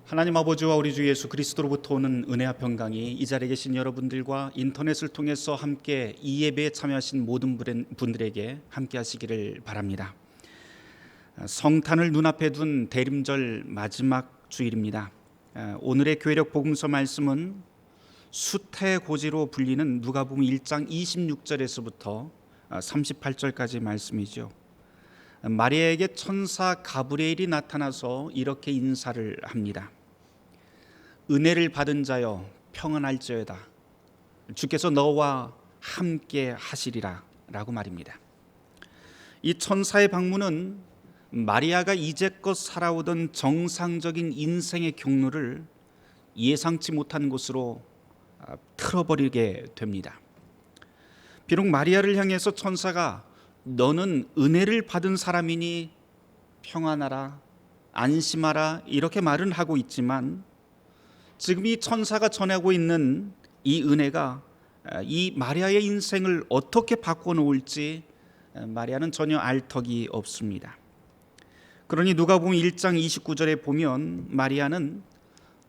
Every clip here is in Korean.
하나님 아버지와 우리 주 예수 그리스도로부터 오는 은혜와 평강이 이 자리에 계신 여러분들과 인터넷을 통해서 함께 이 예배에 참여하신 모든 분들에게 함께 하시기를 바랍니다. 성탄을 눈앞에 둔 대림절 마지막 주일입니다. 오늘의 교회력 복음서 말씀은 수태고지로 불리는 누가복음 1장 26절에서부터 38절까지 말씀이죠. 마리아에게 천사 가브리엘이 나타나서 이렇게 인사를 합니다. 은혜를 받은 자여 평안할지어다. 주께서 너와 함께 하시리라 라고 말입니다. 이 천사의 방문은 마리아가 이제껏 살아오던 정상적인 인생의 경로를 예상치 못한 곳으로 틀어버리게 됩니다. 비록 마리아를 향해서 천사가 너는 은혜를 받은 사람이니 평안하라, 안심하라 이렇게 말은 하고 있지만 지금 이 천사가 전하고 있는 이 은혜가 이 마리아의 인생을 어떻게 바꿔놓을지 마리아는 전혀 알 턱이 없습니다. 그러니 누가복음 1장 29절에 보면 마리아는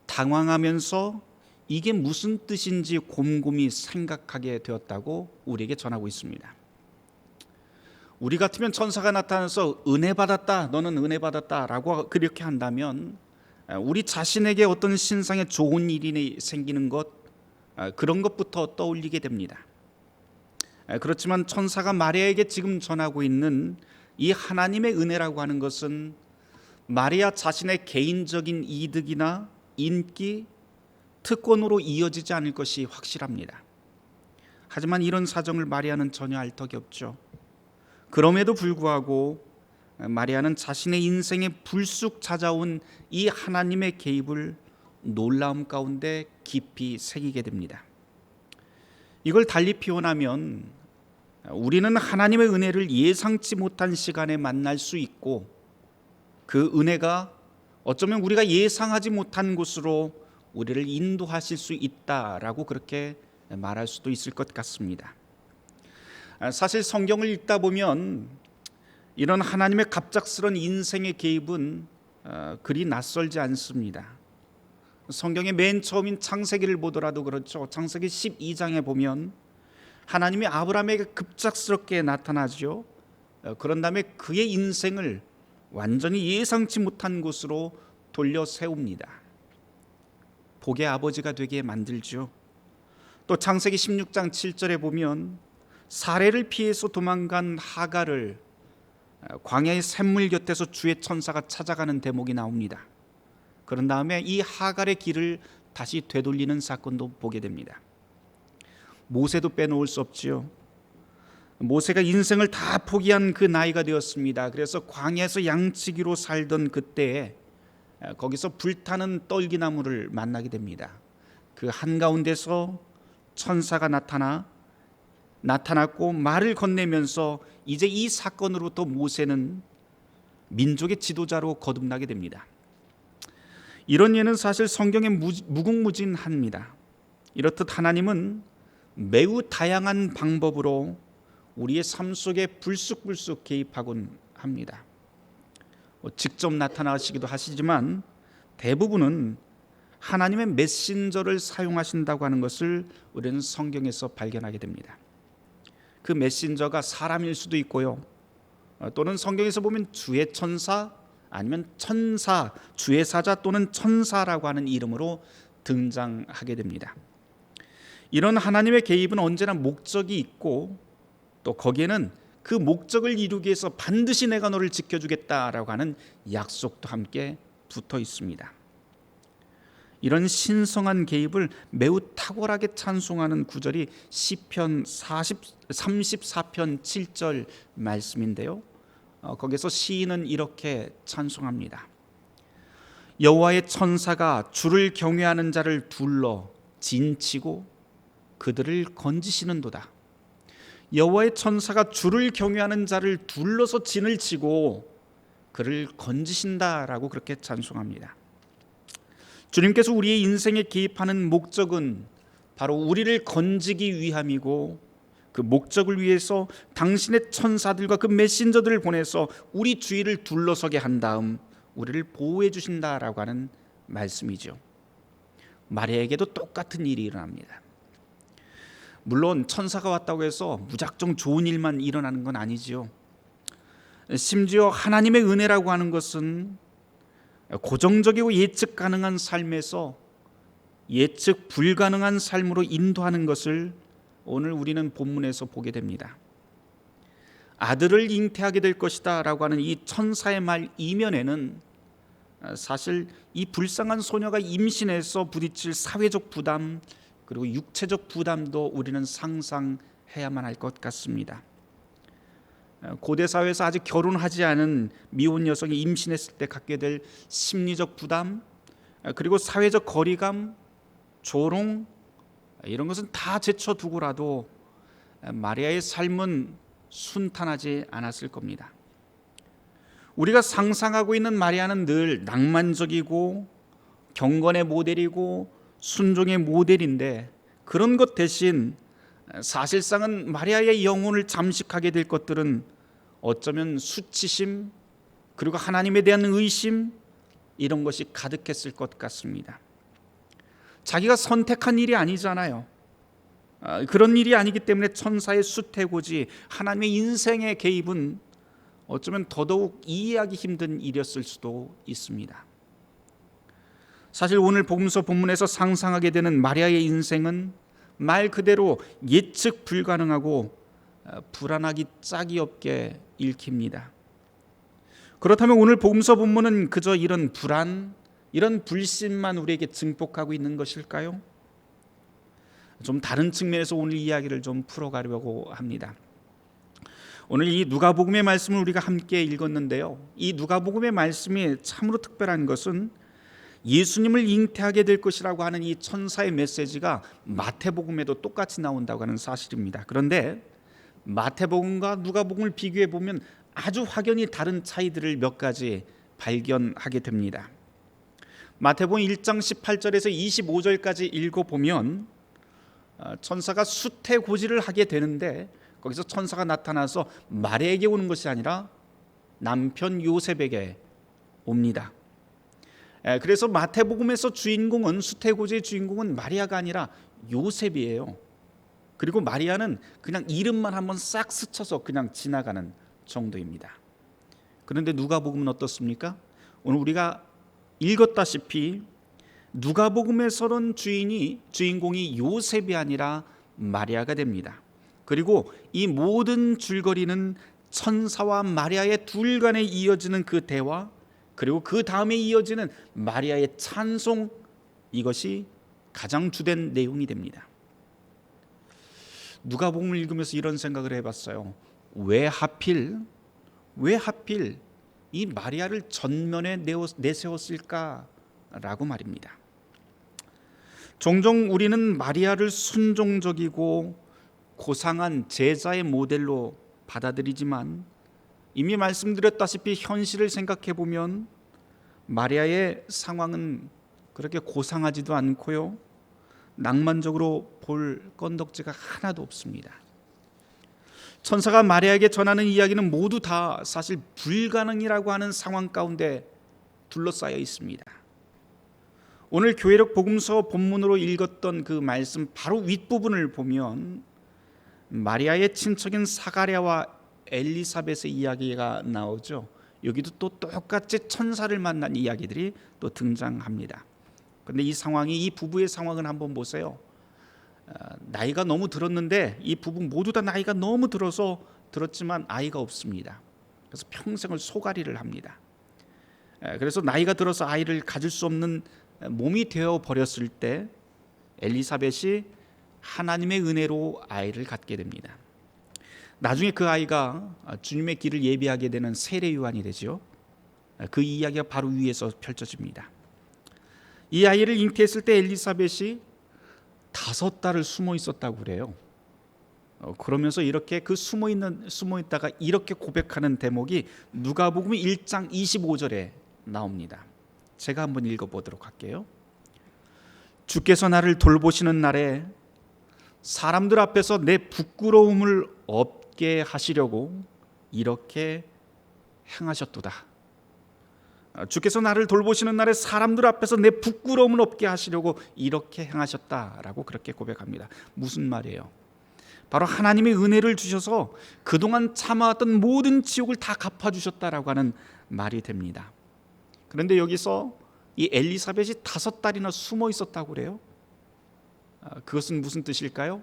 당황하면서 이게 무슨 뜻인지 곰곰이 생각하게 되었다고 우리에게 전하고 있습니다. 우리 같으면 천사가 나타나서 은혜 받았다, 너는 은혜 받았다 라고 그렇게 한다면 우리 자신에게 어떤 신상에 좋은 일이 생기는 것, 그런 것부터 떠올리게 됩니다. 그렇지만 천사가 마리아에게 지금 전하고 있는 이 하나님의 은혜라고 하는 것은 마리아 자신의 개인적인 이득이나 인기, 특권으로 이어지지 않을 것이 확실합니다. 하지만 이런 사정을 마리아는 전혀 알 턱이 없죠. 그럼에도 불구하고 마리아는 자신의 인생에 불쑥 찾아온 이 하나님의 개입을 놀라움 가운데 깊이 새기게 됩니다. 이걸 달리 표현하면 우리는 하나님의 은혜를 예상치 못한 시간에 만날 수 있고 그 은혜가 어쩌면 우리가 예상하지 못한 곳으로 우리를 인도하실 수 있다라고 그렇게 말할 수도 있을 것 같습니다. 사실 성경을 읽다 보면 이런 하나님의 갑작스런 인생의 개입은 그리 낯설지 않습니다. 성경의 맨 처음인 창세기를 보더라도 그렇죠. 창세기 12장에 보면 하나님이 아브라함에게 급작스럽게 나타나죠. 그런 다음에 그의 인생을 완전히 예상치 못한 곳으로 돌려 세웁니다. 복의 아버지가 되게 만들죠. 또 창세기 16장 7절에 보면 사례를 피해서 도망간 하갈을 광야의 샘물 곁에서 주의 천사가 찾아가는 대목이 나옵니다. 그런 다음에 이 하갈의 길을 다시 되돌리는 사건도 보게 됩니다. 모세도 빼놓을 수 없지요. 모세가 인생을 다 포기한 그 나이가 되었습니다. 그래서 광야에서 양치기로 살던 그때에 거기서 불타는 떨기나무를 만나게 됩니다. 그 한가운데서 천사가 나타났고 말을 건네면서 이제 이 사건으로부터 모세는 민족의 지도자로 거듭나게 됩니다. 이런 예는 사실 성경에 무궁무진합니다. 이렇듯 하나님은 매우 다양한 방법으로 우리의 삶 속에 불쑥불쑥 개입하곤 합니다. 직접 나타나시기도 하시지만 대부분은 하나님의 메신저를 사용하신다고 하는 것을 우리는 성경에서 발견하게 됩니다. 그 메신저가 사람일 수도 있고요. 또는 성경에서 보면 주의 천사 아니면 천사, 주의 사자 또는 천사라고 하는 이름으로 등장하게 됩니다. 이런 하나님의 개입은 언제나 목적이 있고 또 거기에는 그 목적을 이루기 위해서 반드시 내가 너를 지켜주겠다라고 하는 약속도 함께 붙어 있습니다. 이런 신성한 개입을 매우 탁월하게 찬송하는 구절이 시편 34편 7절 말씀인데요. 거기서 시인은 이렇게 찬송합니다. 여호와의 천사가 주를 경외하는 자를 둘러 진치고 그들을 건지시는도다. 여호와의 천사가 주를 경외하는 자를 둘러서 진을 치고 그를 건지신다라고 그렇게 찬송합니다. 주님께서 우리의 인생에 개입하는 목적은 바로 우리를 건지기 위함이고 그 목적을 위해서 당신의 천사들과 그 메신저들을 보내서 우리 주위를 둘러서게 한 다음 우리를 보호해 주신다라고 하는 말씀이죠. 마리아에게도 똑같은 일이 일어납니다. 물론 천사가 왔다고 해서 무작정 좋은 일만 일어나는 건 아니지요. 심지어 하나님의 은혜라고 하는 것은 고정적이고 예측 가능한 삶에서 예측 불가능한 삶으로 인도하는 것을 오늘 우리는 본문에서 보게 됩니다. 아들을 잉태하게 될 것이다 라고 하는 이 천사의 말 이면에는 사실 이 불쌍한 소녀가 임신해서 부딪힐 사회적 부담 그리고 육체적 부담도 우리는 상상해야만 할 것 같습니다. 고대 사회에서 아직 결혼하지 않은 미혼 여성이 임신했을 때 갖게 될 심리적 부담 그리고 사회적 거리감, 조롱 이런 것은 다 제쳐두고라도 마리아의 삶은 순탄하지 않았을 겁니다. 우리가 상상하고 있는 마리아는 늘 낭만적이고 경건의 모델이고 순종의 모델인데 그런 것 대신 사실상은 마리아의 영혼을 잠식하게 될 것들은 어쩌면 수치심 그리고 하나님에 대한 의심 이런 것이 가득했을 것 같습니다. 자기가 선택한 일이 아니잖아요. 그런 일이 아니기 때문에 천사의 수태고지 하나님의 인생의 개입은 어쩌면 더더욱 이해하기 힘든 일이었을 수도 있습니다. 사실 오늘 복음서 본문에서 상상하게 되는 마리아의 인생은 말 그대로 예측 불가능하고 불안하기 짝이 없게 읽힙니다. 그렇다면 오늘 복음서 본문은 그저 이런 불안, 이런 불신만 우리에게 증폭하고 있는 것일까요? 좀 다른 측면에서 오늘 이야기를 좀 풀어가려고 합니다. 오늘 이 누가복음의 말씀을 우리가 함께 읽었는데요. 이 누가복음의 말씀이 참으로 특별한 것은 예수님을 잉태하게 될 것이라고 하는 이 천사의 메시지가 마태복음에도 똑같이 나온다고 하는 사실입니다. 그런데 마태복음과 누가복음을 비교해 보면 아주 확연히 다른 차이들을 몇 가지 발견하게 됩니다. 마태복음 1장 18절에서 25절까지 읽어보면 천사가 수태고지를 하게 되는데 거기서 천사가 나타나서 마리아에게 오는 것이 아니라 남편 요셉에게 옵니다. 그래서 마태복음에서 주인공은 수태고지의 주인공은 마리아가 아니라 요셉이에요. 그리고 마리아는 그냥 이름만 한번 싹 스쳐서 그냥 지나가는 정도입니다. 그런데 누가복음은 어떻습니까? 오늘 우리가 읽었다시피 누가복음에서는 주인공이 요셉이 아니라 마리아가 됩니다. 그리고 이 모든 줄거리는 천사와 마리아의 둘 간에 이어지는 그 대화 그리고 그 다음에 이어지는 마리아의 찬송 이것이 가장 주된 내용이 됩니다. 누가복음을 읽으면서 이런 생각을 해봤어요. 왜 하필 이 마리아를 전면에 내세웠을까라고 말입니다. 종종 우리는 마리아를 순종적이고 고상한 제자의 모델로 받아들이지만 이미 말씀드렸다시피 현실을 생각해 보면 마리아의 상황은 그렇게 고상하지도 않고요. 낭만적으로 볼 건덕지가 하나도 없습니다. 천사가 마리아에게 전하는 이야기는 모두 다 사실 불가능이라고 하는 상황 가운데 둘러싸여 있습니다. 오늘 교회력 복음서 본문으로 읽었던 그 말씀 바로 윗부분을 보면 마리아의 친척인 사가랴와 엘리사벳의 이야기가 나오죠. 여기도 또 똑같이 천사를 만난 이야기들이 또 등장합니다. 그런데 이 부부의 상황을 한번 보세요. 나이가 너무 들었는데 이 부부 모두 다 나이가 너무 들었지만 아이가 없습니다. 그래서 평생을 소가리를 합니다. 그래서 나이가 들어서 아이를 가질 수 없는 몸이 되어 버렸을 때 엘리사벳이 하나님의 은혜로 아이를 갖게 됩니다. 나중에 그 아이가 주님의 길을 예비하게 되는 세례 요한이 되죠. 그 이야기가 바로 위에서 펼쳐집니다. 이 아이를 잉태했을 때 엘리사벳이 5달을 숨어 있었다고 그래요. 그러면서 이렇게 그 숨어 있다가 이렇게 고백하는 대목이 누가복음 1장 25절에 나옵니다. 제가 한번 읽어보도록 할게요. 주께서 나를 돌보시는 날에 사람들 앞에서 내 부끄러움을 없게 하시려고 이렇게 행하셨도다. 주께서 나를 돌보시는 날에 사람들 앞에서 내 부끄러움을 없게 하시려고 이렇게 행하셨다라고 그렇게 고백합니다. 무슨 말이에요? 바로 하나님의 은혜를 주셔서 그동안 참아왔던 모든 지옥을 다 갚아주셨다라고 하는 말이 됩니다. 그런데 여기서 이 엘리사벳이 5달이나 숨어 있었다고 그래요. 그것은 무슨 뜻일까요?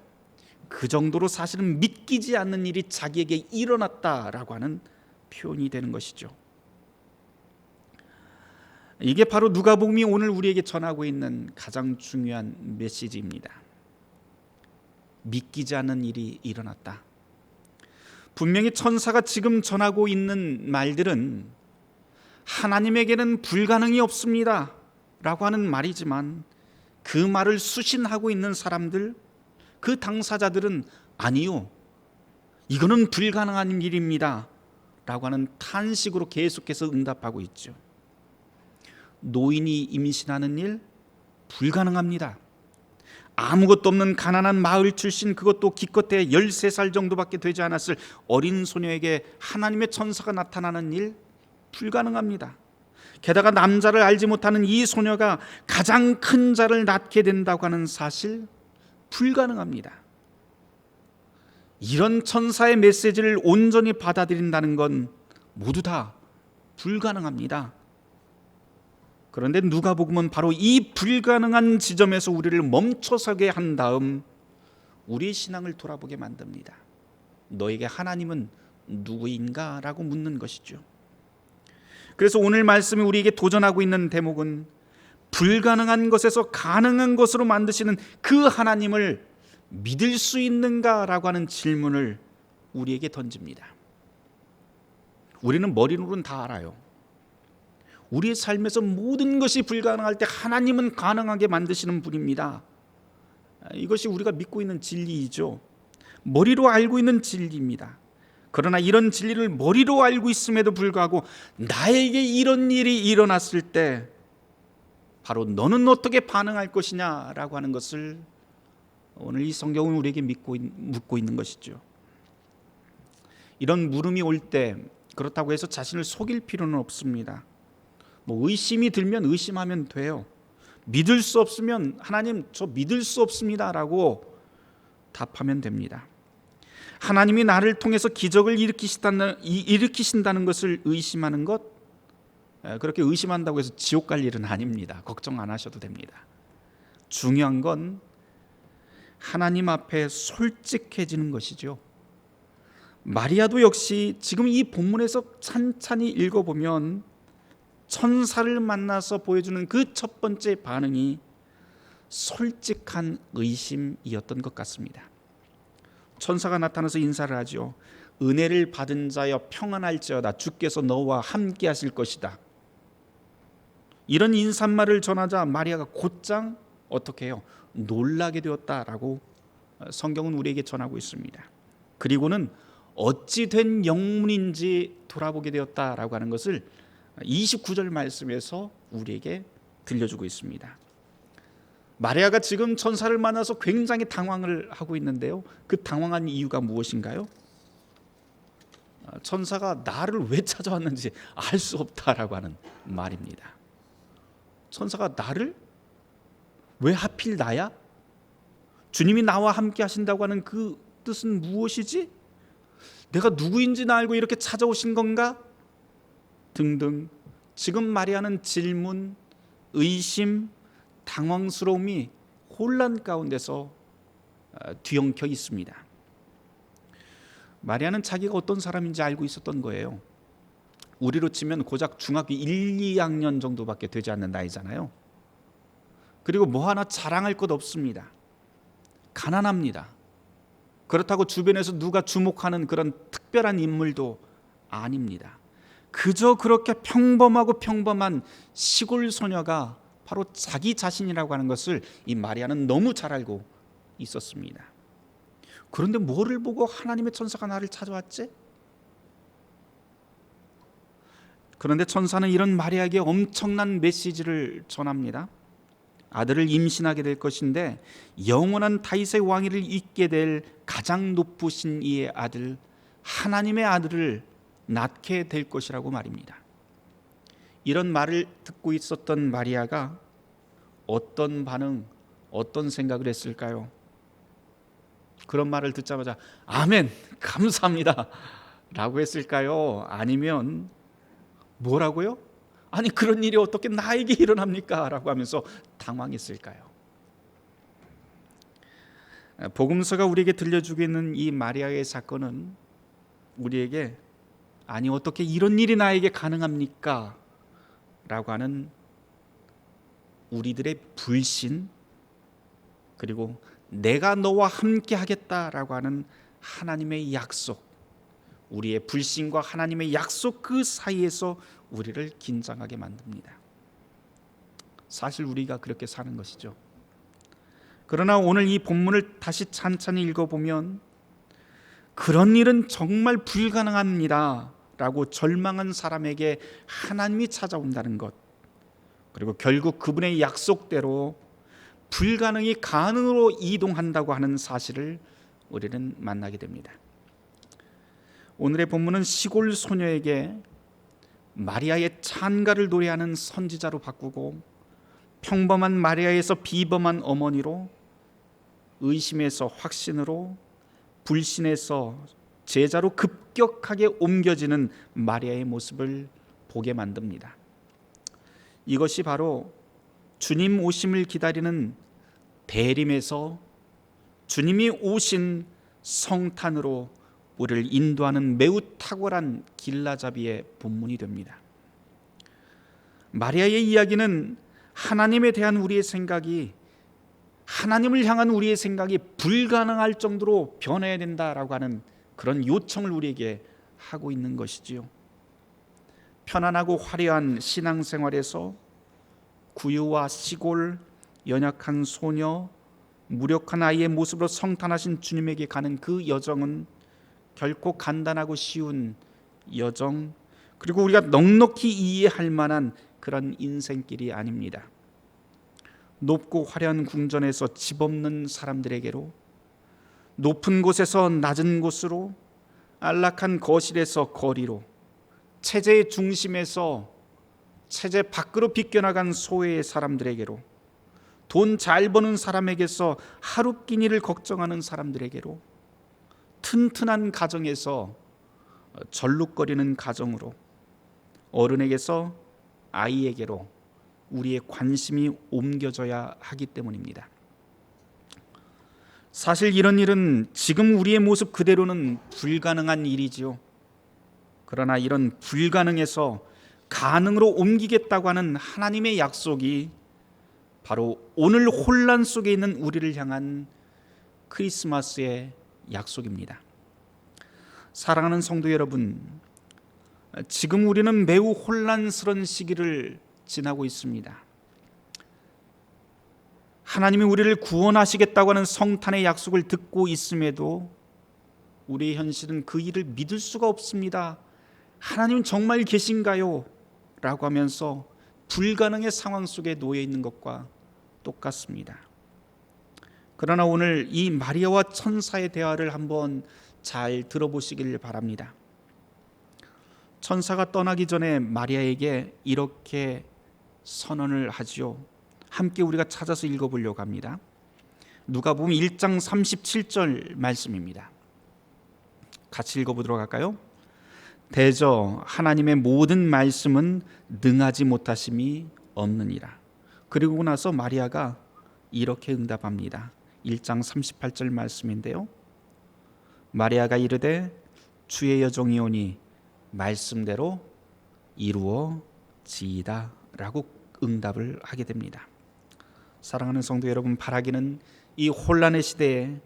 그 정도로 사실은 믿기지 않는 일이 자기에게 일어났다라고 하는 표현이 되는 것이죠. 이게 바로 누가복음이 오늘 우리에게 전하고 있는 가장 중요한 메시지입니다. 믿기지 않는 일이 일어났다. 분명히 천사가 지금 전하고 있는 말들은 하나님에게는 불가능이 없습니다 라고 하는 말이지만, 그 말을 수신하고 있는 사람들, 그 당사자들은 아니요, 이거는 불가능한 일입니다 라고 하는 탄식으로 계속해서 응답하고 있죠. 노인이 임신하는 일 불가능합니다. 아무것도 없는 가난한 마을 출신, 그것도 기껏해 13살 정도밖에 되지 않았을 어린 소녀에게 하나님의 천사가 나타나는 일 불가능합니다. 게다가 남자를 알지 못하는 이 소녀가 가장 큰 자를 낳게 된다고 하는 사실 불가능합니다. 이런 천사의 메시지를 온전히 받아들인다는 건 모두 다 불가능합니다. 그런데 누가복음은 바로 이 불가능한 지점에서 우리를 멈춰서게 한 다음 우리의 신앙을 돌아보게 만듭니다. 너에게 하나님은 누구인가? 라고 묻는 것이죠. 그래서 오늘 말씀이 우리에게 도전하고 있는 대목은 불가능한 것에서 가능한 것으로 만드시는 그 하나님을 믿을 수 있는가? 라고 하는 질문을 우리에게 던집니다. 우리는 머리로는 다 알아요. 우리의 삶에서 모든 것이 불가능할 때 하나님은 가능하게 만드시는 분입니다. 이것이 우리가 믿고 있는 진리이죠. 머리로 알고 있는 진리입니다. 그러나 이런 진리를 머리로 알고 있음에도 불구하고 나에게 이런 일이 일어났을 때 바로 너는 어떻게 반응할 것이냐라고 하는 것을 오늘 이 성경은 우리에게 묻고 있는 것이죠. 이런 물음이 올 때 그렇다고 해서 자신을 속일 필요는 없습니다. 의심이 들면 의심하면 돼요. 믿을 수 없으면 하나님 저 믿을 수 없습니다 라고 답하면 됩니다. 하나님이 나를 통해서 기적을 일으키신다는 것을 의심하는 것, 그렇게 의심한다고 해서 지옥 갈 일은 아닙니다. 걱정 안 하셔도 됩니다. 중요한 건 하나님 앞에 솔직해지는 것이죠. 마리아도 역시 지금 이 본문에서 찬찬히 읽어보면 천사를 만나서 보여주는 그 첫 번째 반응이 솔직한 의심이었던 것 같습니다. 천사가 나타나서 인사를 하죠. 은혜를 받은 자여 평안할지어다. 주께서 너와 함께 하실 것이다. 이런 인사말을 전하자 마리아가 곧장 어떻게 해요? 놀라게 되었다라고 성경은 우리에게 전하고 있습니다. 그리고는 어찌 된 영문인지 돌아보게 되었다라고 하는 것을 29절 말씀에서 우리에게 들려주고 있습니다. 마리아가 지금 천사를 만나서 굉장히 당황을 하고 있는데요. 그 당황한 이유가 무엇인가요? 천사가 나를 왜 찾아왔는지 알 수 없다라고 하는 말입니다. 천사가 나를? 왜 하필 나야? 주님이 나와 함께 하신다고 하는 그 뜻은 무엇이지? 내가 누구인지는 알고 이렇게 찾아오신 건가? 등등. 지금 마리아는 질문, 의심, 당황스러움이 혼란 가운데서 뒤엉켜 있습니다. 마리아는 자기가 어떤 사람인지 알고 있었던 거예요. 우리로 치면 고작 중학교 1, 2학년 정도밖에 되지 않는 나이잖아요. 그리고 뭐 하나 자랑할 것 없습니다. 가난합니다. 그렇다고 주변에서 누가 주목하는 그런 특별한 인물도 아닙니다. 그저 그렇게 평범하고 평범한 시골 소녀가 바로 자기 자신이라고 하는 것을 이 마리아는 너무 잘 알고 있었습니다. 그런데 뭐를 보고 하나님의 천사가 나를 찾아왔지? 그런데 천사는 이런 마리아에게 엄청난 메시지를 전합니다. 아들을 임신하게 될 것인데 영원한 다윗의 왕위를 잇게 될 가장 높으신 이의 아들, 하나님의 아들을 낳게 될 것이라고 말입니다. 이런 말을 듣고 있었던 마리아가 어떤 반응, 어떤 생각을 했을까요? 그런 말을 듣자마자 아멘, 감사합니다 라고 했을까요? 아니면 뭐라고요? 아니 그런 일이 어떻게 나에게 일어납니까? 라고 하면서 당황했을까요? 복음서가 우리에게 들려주고 있는 이 마리아의 사건은 우리에게 아니 어떻게 이런 일이 나에게 가능합니까? 라고 하는 우리들의 불신, 그리고 내가 너와 함께 하겠다라고 하는 하나님의 약속, 우리의 불신과 하나님의 약속 그 사이에서 우리를 긴장하게 만듭니다. 사실 우리가 그렇게 사는 것이죠. 그러나 오늘 이 본문을 다시 찬찬히 읽어보면 그런 일은 정말 불가능합니다 라고 절망한 사람에게 하나님이 찾아온다는 것, 그리고 결국 그분의 약속대로 불가능이 가능으로 이동한다고 하는 사실을 우리는 만나게 됩니다. 오늘의 본문은 시골 소녀에게 마리아의 찬가를 노래하는 선지자로 바꾸고 평범한 마리아에서 비범한 어머니로, 의심에서 확신으로, 불신에서 제자로 급격하게 옮겨지는 마리아의 모습을 보게 만듭니다. 이것이 바로 주님 오심을 기다리는 대림에서 주님이 오신 성탄으로 우리를 인도하는 매우 탁월한 길라잡이의 본문이 됩니다. 마리아의 이야기는 하나님에 대한 우리의 생각이, 하나님을 향한 우리의 생각이 불가능할 정도로 변해야 된다라고 하는 그런 요청을 우리에게 하고 있는 것이지요. 편안하고 화려한 신앙생활에서 구유와 시골, 연약한 소녀, 무력한 아이의 모습으로 성탄하신 주님에게 가는 그 여정은 결코 간단하고 쉬운 여정, 그리고 우리가 넉넉히 이해할 만한 그런 인생길이 아닙니다. 높고 화려한 궁전에서 집 없는 사람들에게로, 높은 곳에서 낮은 곳으로, 안락한 거실에서 거리로, 체제의 중심에서 체제 밖으로 비껴나간 소외의 사람들에게로, 돈 잘 버는 사람에게서 하루 끼니를 걱정하는 사람들에게로, 튼튼한 가정에서 절룩거리는 가정으로, 어른에게서 아이에게로 우리의 관심이 옮겨져야 하기 때문입니다. 사실 이런 일은 지금 우리의 모습 그대로는 불가능한 일이지요. 그러나 이런 불가능에서 가능으로 옮기겠다고 하는 하나님의 약속이 바로 오늘 혼란 속에 있는 우리를 향한 크리스마스의 약속입니다. 사랑하는 성도 여러분, 지금 우리는 매우 혼란스러운 시기를 지나고 있습니다. 하나님이 우리를 구원하시겠다고 하는 성탄의 약속을 듣고 있음에도 우리의 현실은 그 일을 믿을 수가 없습니다. 하나님 정말 계신가요? 라고 하면서 불가능의 상황 속에 놓여 있는 것과 똑같습니다. 그러나 오늘 이 마리아와 천사의 대화를 한번 잘 들어보시길 바랍니다. 천사가 떠나기 전에 마리아에게 이렇게 선언을 하지요. 함께 우리가 찾아서 읽어보려고 합니다. 누가복음 1장 37절 말씀입니다. 같이 읽어보도록 할까요? 대저 하나님의 모든 말씀은 능하지 못하심이 없느니라. 그리고 나서 마리아가 이렇게 응답합니다. 1장 38절 말씀인데요. 마리아가 이르되 주의 여종이오니 말씀대로 이루어지이다 라고 응답을 하게 됩니다. 사랑하는 성도 여러분, 바라기는 이 혼란의 시대에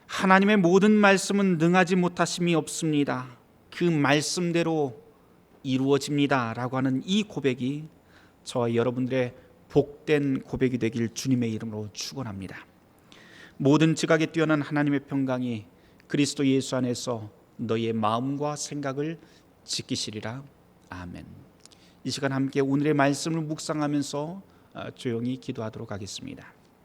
하나님의 모든 말씀은 능하지 못하심이 없습니다, 그 말씀대로 이루어집니다 라고 하는 이 고백이 저와 여러분들의 복된 고백이 되길 주님의 이름으로 축원합니다. 모든 지각에 뛰어난 하나님의 평강이 그리스도 예수 안에서 너희의 마음과 생각을 지키시리라. 아멘. 이 시간 함께 오늘의 말씀을 묵상하면서 조용히 기도하도록 하겠습니다.